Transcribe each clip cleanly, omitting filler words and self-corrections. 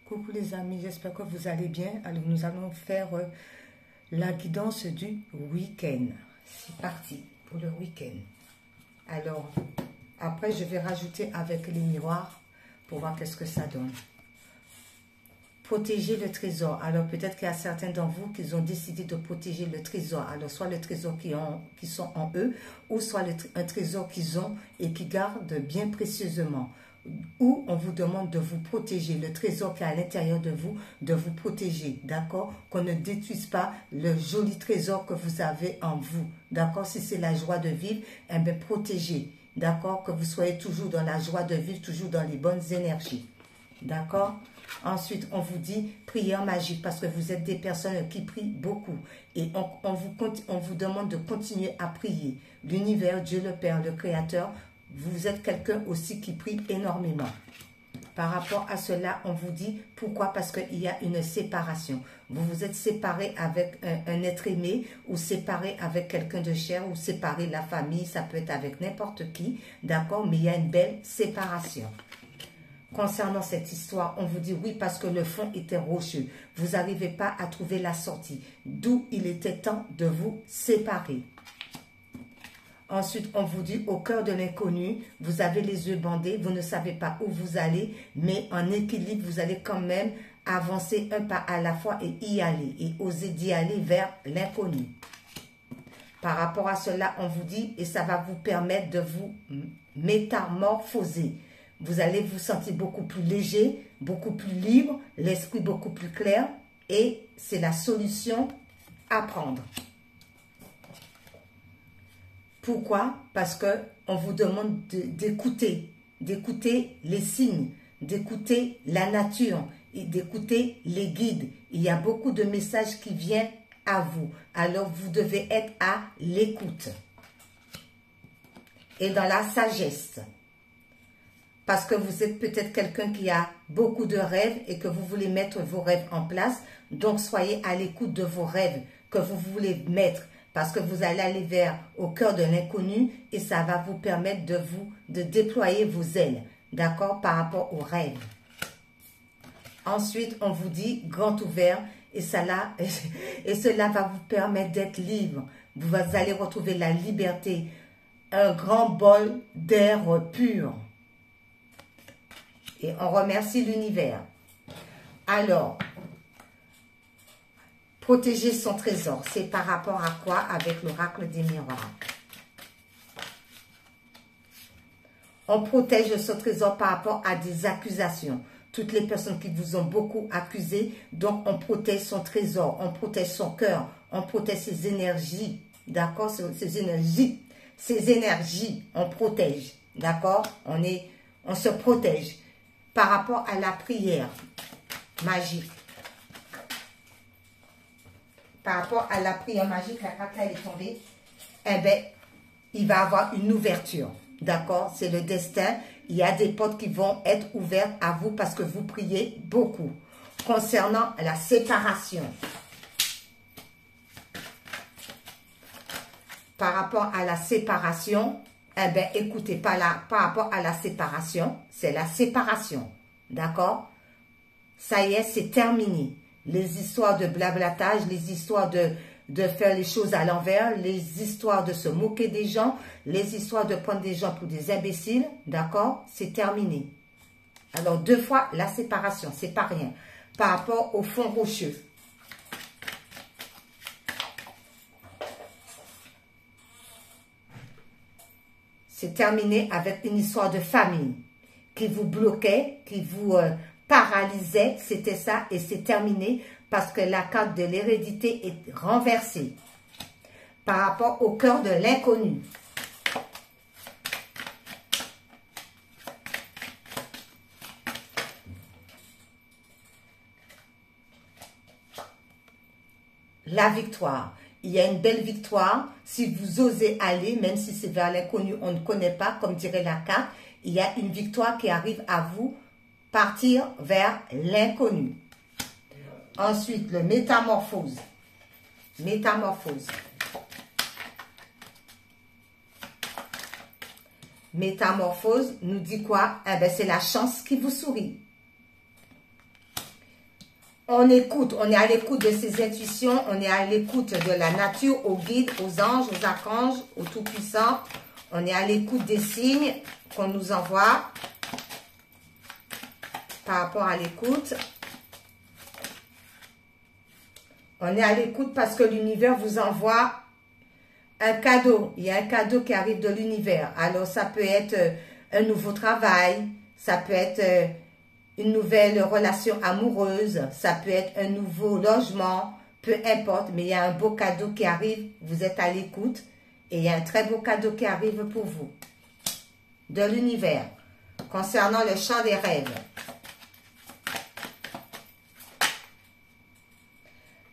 Coucou les amis, j'espère que vous allez bien. Alors nous allons faire la guidance du week-end. C'est parti pour le week-end. Alors, après je vais rajouter avec les miroirs pour voir qu'est-ce que ça donne. Protéger le trésor. Alors peut-être qu'il y a certains d'entre vous qui ont décidé de protéger le trésor. Alors soit le trésor qui sont en eux, ou soit un trésor qu'ils ont et qui gardent bien précieusement. Ou on vous demande de vous protéger, le trésor qui est à l'intérieur de vous protéger, d'accord? Qu'on ne détruise pas le joli trésor que vous avez en vous, d'accord? Si c'est la joie de vivre, eh bien protégez, d'accord? Que vous soyez toujours dans la joie de vivre, toujours dans les bonnes énergies, d'accord? Ensuite, on vous dit prière magique parce que vous êtes des personnes qui prient beaucoup et on vous demande de continuer à prier. L'univers, Dieu le Père, le Créateur, vous êtes quelqu'un aussi qui prie énormément. Par rapport à cela, on vous dit pourquoi? Parce qu'il y a une séparation. Vous vous êtes séparé avec un être aimé ou séparé avec quelqu'un de cher ou séparé la famille, ça peut être avec n'importe qui, d'accord? Mais il y a une belle séparation. Concernant cette histoire, on vous dit oui parce que le fond était rocheux. Vous n'arrivez pas à trouver la sortie. D'où il était temps de vous séparer. Ensuite, on vous dit au cœur de l'inconnu, vous avez les yeux bandés, vous ne savez pas où vous allez, mais en équilibre, vous allez quand même avancer un pas à la fois et y aller, et oser d'y aller vers l'inconnu. Par rapport à cela, on vous dit, et ça va vous permettre de vous métamorphoser. Vous allez vous sentir beaucoup plus léger, beaucoup plus libre, l'esprit beaucoup plus clair, et c'est la solution à prendre. Pourquoi? Parce qu'on vous demande d'écouter les signes, d'écouter la nature, d'écouter les guides. Il y a beaucoup de messages qui viennent à vous. Alors, vous devez être à l'écoute et dans la sagesse. Parce que vous êtes peut-être quelqu'un qui a beaucoup de rêves et que vous voulez mettre vos rêves en place. Donc, soyez à l'écoute de vos rêves que vous voulez mettre. Parce que vous allez aller au cœur de l'inconnu et ça va vous permettre de déployer vos ailes, d'accord, par rapport aux rêves. Ensuite, on vous dit grand ouvert et cela va vous permettre d'être libre. Vous allez retrouver la liberté, un grand bol d'air pur. Et on remercie l'univers. Alors, protéger son trésor, c'est par rapport à quoi avec l'oracle des miroirs? On protège son trésor par rapport à des accusations. Toutes les personnes qui vous ont beaucoup accusé, donc on protège son trésor, on protège son cœur, on protège ses énergies, d'accord? Ses énergies, on protège, d'accord? On se protège. Par rapport à la prière magique. Par rapport à la prière magique, la carte elle est tombée, eh bien, il va y avoir une ouverture, d'accord? C'est le destin. Il y a des portes qui vont être ouvertes à vous parce que vous priez beaucoup. Concernant la séparation, par rapport à la séparation, eh bien, écoutez, par rapport à la séparation, c'est la séparation, d'accord? Ça y est, c'est terminé. Les histoires de blablatage, les histoires de faire les choses à l'envers, les histoires de se moquer des gens, les histoires de prendre des gens pour des imbéciles, d'accord? C'est terminé. Alors, 2 fois la séparation, c'est pas rien. Par rapport au fond rocheux. C'est terminé avec une histoire de famille qui vous bloquait, qui vous paralysait, c'était ça, et c'est terminé parce que la carte de l'hérédité est renversée. Par rapport au cœur de l'inconnu. La victoire. Il y a une belle victoire si vous osez aller, même si c'est vers l'inconnu, on ne connaît pas, comme dirait la carte. Il y a une victoire qui arrive à vous, partir vers l'inconnu. Ensuite, le métamorphose. Métamorphose. Métamorphose nous dit quoi? Eh bien, c'est la chance qui vous sourit. on écoute, on est à l'écoute de ses intuitions, on est à l'écoute de la nature, aux guides, aux anges, aux archanges, aux tout-puissants. On est à l'écoute des signes qu'on nous envoie par rapport à l'écoute. On est à l'écoute parce que l'univers vous envoie un cadeau. Il y a un cadeau qui arrive de l'univers. Alors, ça peut être un nouveau travail, ça peut être une nouvelle relation amoureuse, ça peut être un nouveau logement, peu importe, mais il y a un beau cadeau qui arrive, vous êtes à l'écoute et il y a un très beau cadeau qui arrive pour vous, de l'univers, concernant le champ des rêves.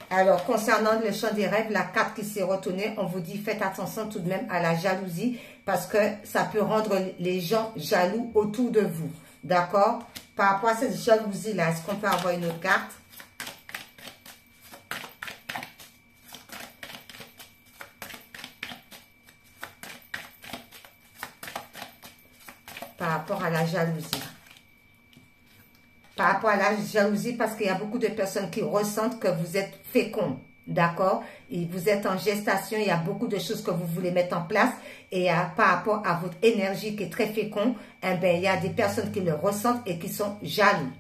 Alors, concernant le champ des rêves, la carte qui s'est retournée, on vous dit faites attention tout de même à la jalousie parce que ça peut rendre les gens jaloux autour de vous. D'accord? Par rapport à cette jalousie-là, est-ce qu'on peut avoir une autre carte? Par rapport à la jalousie. Par rapport à la jalousie, parce qu'il y a beaucoup de personnes qui ressentent que vous êtes fécond, d'accord? Et vous êtes en gestation, il y a beaucoup de choses que vous voulez mettre en place. Et par rapport à votre énergie qui est très fécond, eh bien, il y a des personnes qui le ressentent et qui sont jaloux.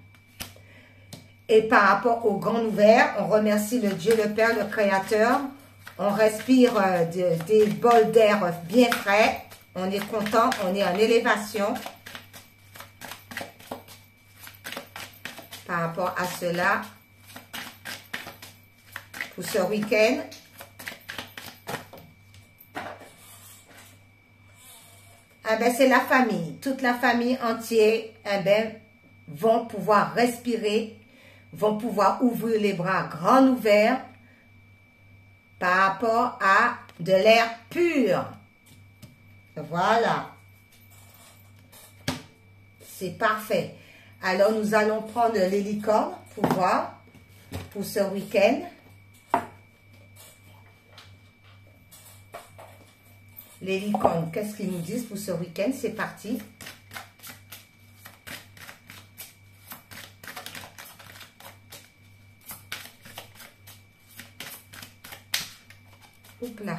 Et par rapport au grand ouvert, on remercie le Dieu, le Père, le Créateur. On respire des bols d'air bien frais. On est content, on est en élévation. Par rapport à cela, pour ce week-end, eh ben, c'est la famille. Toute la famille entière eh ben, vont pouvoir respirer, vont pouvoir ouvrir les bras grands ouverts par rapport à de l'air pur. Voilà. C'est parfait. Alors, nous allons prendre les licornes pour voir pour ce week-end. Les licornes, qu'est-ce qu'ils nous disent pour ce week-end? C'est parti. Oups là.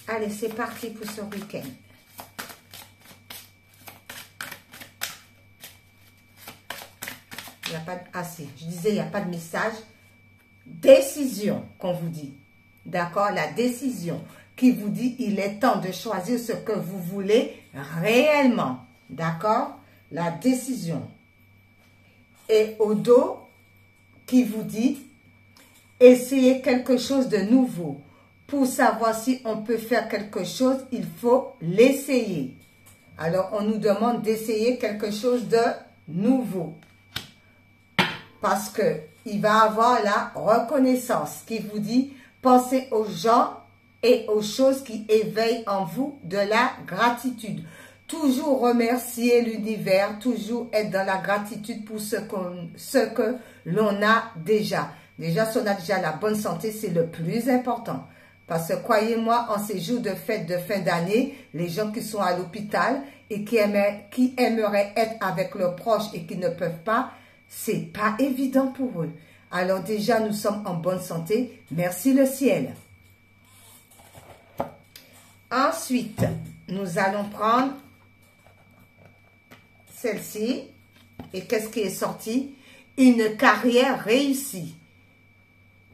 Allez, c'est parti pour ce week-end. Il n'y a pas de... Ah si, je disais, il n'y a pas de message. Décision, qu'on vous dit. D'accord? La décision qui vous dit, il est temps de choisir ce que vous voulez réellement. D'accord? La décision. Et au dos, qui vous dit, essayez quelque chose de nouveau. Pour savoir si on peut faire quelque chose, il faut l'essayer. Alors, on nous demande d'essayer quelque chose de nouveau. Parce que il va avoir la reconnaissance qui vous dit, pensez aux gens et aux choses qui éveillent en vous de la gratitude. Toujours remercier l'univers, toujours être dans la gratitude pour ce que l'on a déjà. Déjà, si on a déjà la bonne santé, c'est le plus important. Parce que croyez-moi, en ces jours de fête de fin d'année, les gens qui sont à l'hôpital et qui aimeraient être avec leurs proches et qui ne peuvent pas, c'est pas évident pour eux. Alors déjà, nous sommes en bonne santé. Merci le ciel. Ensuite, nous allons prendre celle-ci. Et qu'est-ce qui est sorti? Une carrière réussie.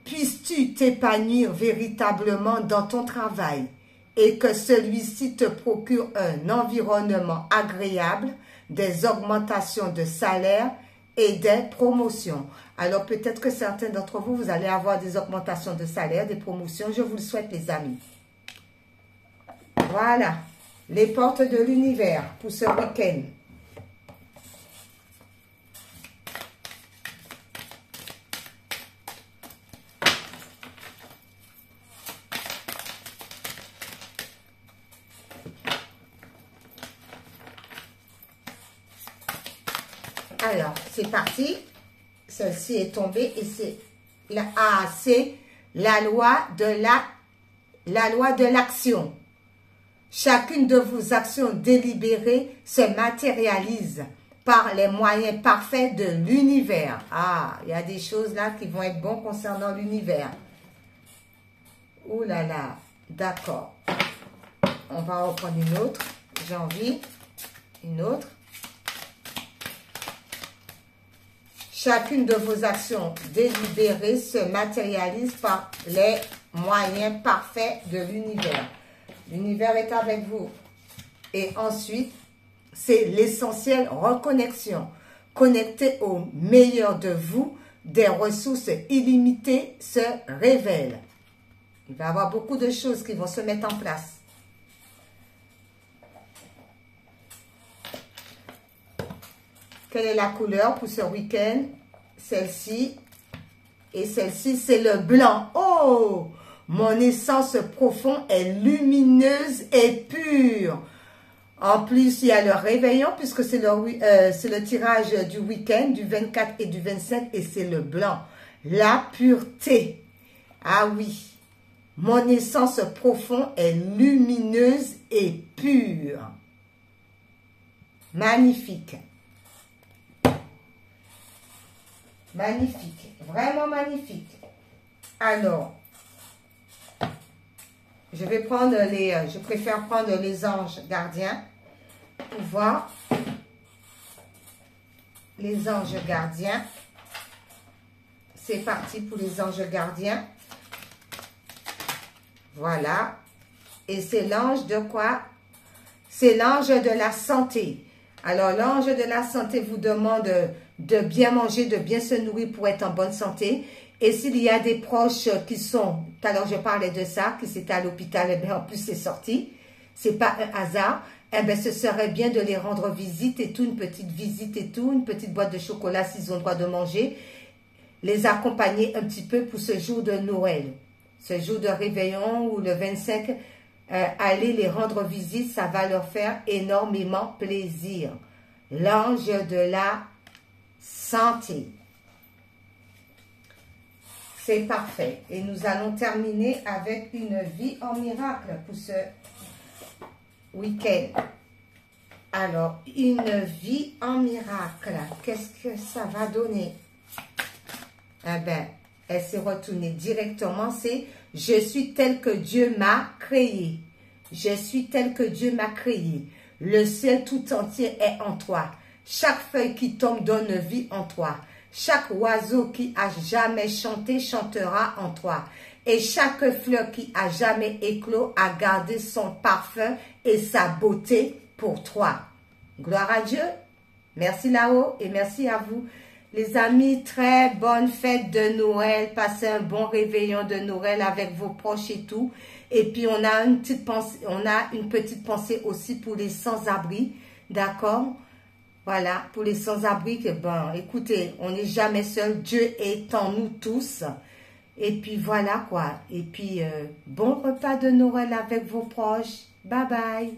Puisses-tu t'épanouir véritablement dans ton travail et que celui-ci te procure un environnement agréable, des augmentations de salaire et des promotions. Alors peut-être que certains d'entre vous, vous allez avoir des augmentations de salaire, des promotions. Je vous le souhaite les amis. Voilà, les portes de l'univers pour ce week-end. Alors, c'est parti. Celle-ci est tombée et c'est la loi de l'action. Chacune de vos actions délibérées se matérialise par les moyens parfaits de l'univers. Ah, il y a des choses là qui vont être bonnes concernant l'univers. Ouh là là, d'accord. On va reprendre une autre. J'ai envie. Une autre. Chacune de vos actions délibérées se matérialise par les moyens parfaits de l'univers. L'univers est avec vous. Et ensuite, c'est l'essentiel reconnexion. Connecté au meilleur de vous, des ressources illimitées se révèlent. Il va y avoir beaucoup de choses qui vont se mettre en place. Quelle est la couleur pour ce week-end? Celle-ci. Et celle-ci, c'est le blanc. Oh! Mon essence profonde est lumineuse et pure. En plus, il y a le réveillon, puisque c'est le tirage du week-end, du 24 et du 25, et c'est le blanc. La pureté. Ah oui. Mon essence profonde est lumineuse et pure. Magnifique. Magnifique. Vraiment magnifique. Alors, je vais prendre je préfère prendre les anges gardiens pour voir les anges gardiens. C'est parti pour les anges gardiens. Voilà. Et c'est l'ange de quoi? C'est l'ange de la santé. Alors, l'ange de la santé vous demande de bien manger, de bien se nourrir pour être en bonne santé. Et s'il y a des proches qui sont, tout à l'heure je parlais de ça, qui étaient à l'hôpital, et bien en plus c'est sorti, c'est pas un hasard, eh bien ce serait bien de les rendre visite et tout, une petite visite et tout, une petite boîte de chocolat s'ils ont le droit de manger, les accompagner un petit peu pour ce jour de Noël, ce jour de réveillon ou le 25, aller les rendre visite, ça va leur faire énormément plaisir. L'ange de la santé. C'est parfait. Et nous allons terminer avec une vie en miracle pour ce week-end. Alors, une vie en miracle. Qu'est-ce que ça va donner? Eh bien, elle s'est retournée directement. C'est « Je suis tel que Dieu m'a créé. Je suis tel que Dieu m'a créé. Le ciel tout entier est en toi. Chaque feuille qui tombe donne vie en toi. Chaque oiseau qui a jamais chanté chantera en toi. Et chaque fleur qui a jamais éclos a gardé son parfum et sa beauté pour toi. » Gloire à Dieu. Merci là-haut et merci à vous. Les amis, très bonne fête de Noël. Passez un bon réveillon de Noël avec vos proches et tout. Et puis, on a une petite pensée aussi pour les sans-abri. D'accord? Voilà, pour les sans-abri, que ben, écoutez, on n'est jamais seul. Dieu est en nous tous. Et puis voilà quoi. Et puis, bon repas de Noël avec vos proches. Bye bye.